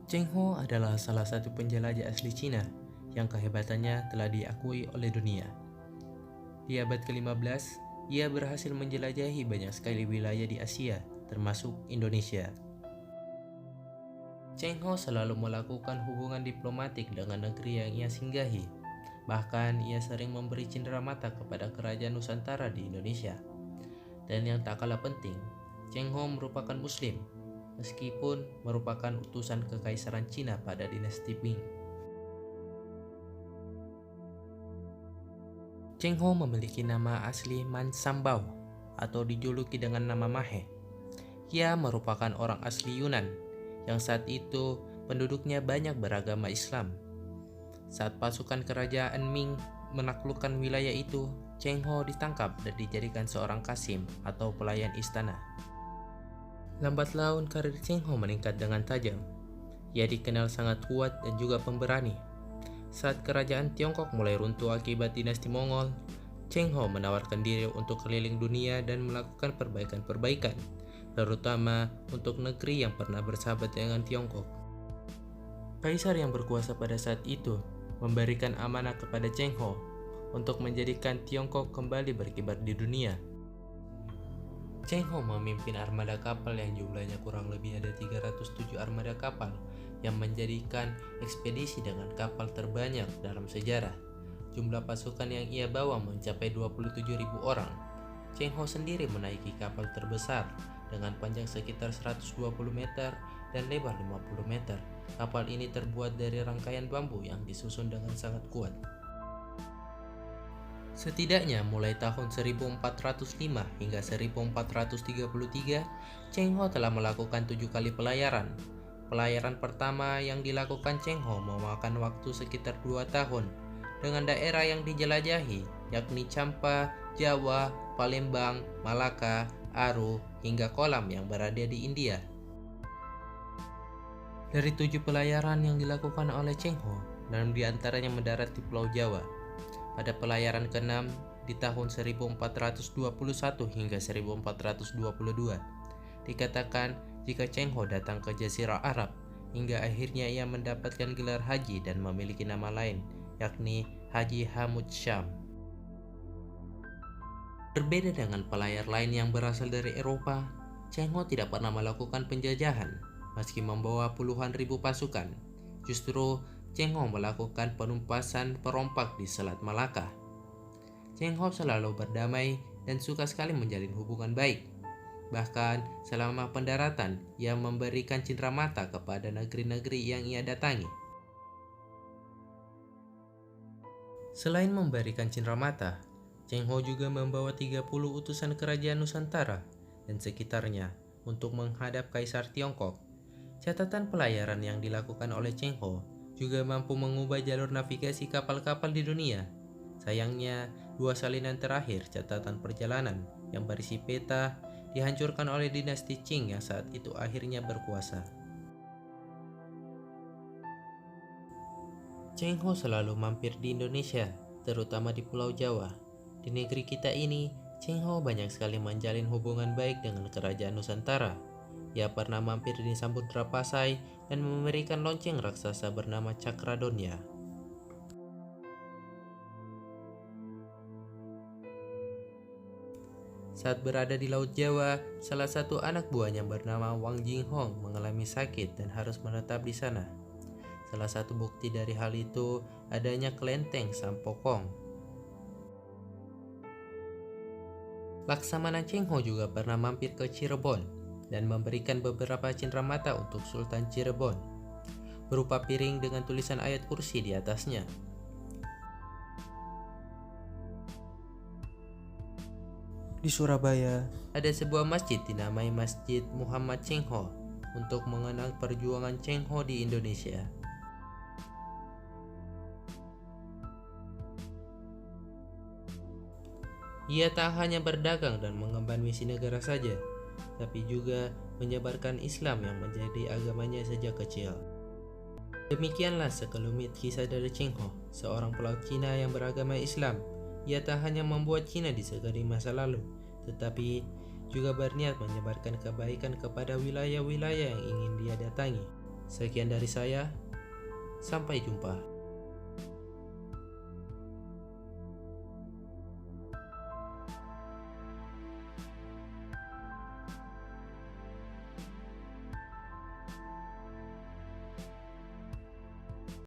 Cheng Ho adalah salah satu penjelajah asli Cina yang kehebatannya telah diakui oleh dunia. Di abad ke-15, ia berhasil menjelajahi banyak sekali wilayah di Asia, termasuk Indonesia. Cheng Ho selalu melakukan hubungan diplomatik dengan negeri yang ia singgahi. Bahkan ia sering memberi cenderamata kepada kerajaan Nusantara di Indonesia. Dan yang tak kalah penting, Cheng Ho merupakan Muslim, meskipun merupakan utusan kekaisaran Cina pada dinasti Ming. Cheng Ho memiliki nama asli Man Sambao atau dijuluki dengan nama Mahe. Ia merupakan orang asli Yunan yang saat itu penduduknya banyak beragama Islam. Saat pasukan kerajaan Ming menaklukkan wilayah itu, Cheng Ho ditangkap dan dijadikan seorang kasim atau pelayan istana. Lambat laun karir Cheng Ho meningkat dengan tajam. Ia dikenal sangat kuat dan juga pemberani. Saat kerajaan Tiongkok mulai runtuh akibat dinasti Mongol, Cheng Ho menawarkan diri untuk keliling dunia dan melakukan perbaikan-perbaikan, terutama untuk negeri yang pernah bersahabat dengan Tiongkok. Kaisar yang berkuasa pada saat itu memberikan amanah kepada Cheng Ho untuk menjadikan Tiongkok kembali berkibar di dunia. Cheng Ho memimpin armada kapal yang jumlahnya kurang lebih ada 307 armada kapal yang menjadikan ekspedisi dengan kapal terbanyak dalam sejarah. Jumlah pasukan yang ia bawa mencapai 27.000 orang. Cheng Ho sendiri menaiki kapal terbesar dengan panjang sekitar 120 meter dan lebar 50 meter. Kapal ini terbuat dari rangkaian bambu yang disusun dengan sangat kuat. Setidaknya mulai tahun 1405 hingga 1433, Cheng Ho telah melakukan 7 kali pelayaran. Pelayaran pertama yang dilakukan Cheng Ho memakan waktu sekitar 2 tahun dengan daerah yang dijelajahi, yakni Champa, Jawa, Palembang, Malaka, Aru, hingga Kolam yang berada di India. Dari 7 pelayaran yang dilakukan oleh Cheng Ho, 6 diantaranya mendarat di Pulau Jawa. Pada pelayaran ke-6 di tahun 1421 hingga 1422, dikatakan jika Cheng Ho datang ke Jazirah Arab, hingga akhirnya ia mendapatkan gelar haji dan memiliki nama lain, yakni Haji Hamud Syam. Berbeda dengan pelayar lain yang berasal dari Eropa, Cheng Ho tidak pernah melakukan penjajahan, meski membawa puluhan ribu pasukan. Justru Cheng Ho melakukan penumpasan perompak di Selat Malaka. Cheng Ho selalu berdamai dan suka sekali menjalin hubungan baik. Bahkan selama pendaratan, ia memberikan cenderamata kepada negeri-negeri yang ia datangi. Selain memberikan cenderamata, Cheng Ho juga membawa 30 utusan kerajaan Nusantara dan sekitarnya untuk menghadap Kaisar Tiongkok. Catatan pelayaran yang dilakukan oleh Cheng Ho juga mampu mengubah jalur navigasi kapal-kapal di dunia. Sayangnya, 2 salinan terakhir catatan perjalanan yang berisi peta dihancurkan oleh dinasti Qing yang saat itu akhirnya berkuasa. Cheng Ho selalu mampir di Indonesia, terutama di Pulau Jawa. Di negeri kita ini, Cheng Ho banyak sekali menjalin hubungan baik dengan kerajaan Nusantara. Ia pernah mampir di Samudra Pasai dan memberikan lonceng raksasa bernama Cakradonya. Saat berada di Laut Jawa, salah satu anak buahnya bernama Wang Jinghong mengalami sakit dan harus menetap di sana. Salah satu bukti dari hal itu adanya kelenteng Sampokong. Laksamana Cheng Ho juga pernah mampir ke Cirebon dan memberikan beberapa cenderamata untuk Sultan Cirebon, berupa piring dengan tulisan ayat kursi di atasnya. Di Surabaya, ada sebuah masjid dinamai Masjid Muhammad Cheng Ho untuk mengenang perjuangan Cheng Ho di Indonesia. Ia tak hanya berdagang dan mengemban misi negara saja, tapi juga menyebarkan Islam yang menjadi agamanya sejak kecil. Demikianlah sekelumit kisah dari Cheng Ho, seorang pelaut Cina yang beragama Islam. Ia tak hanya membuat Cina disegani masa lalu, tetapi juga berniat menyebarkan kebaikan kepada wilayah-wilayah yang ingin dia datangi. Sekian dari saya, sampai jumpa.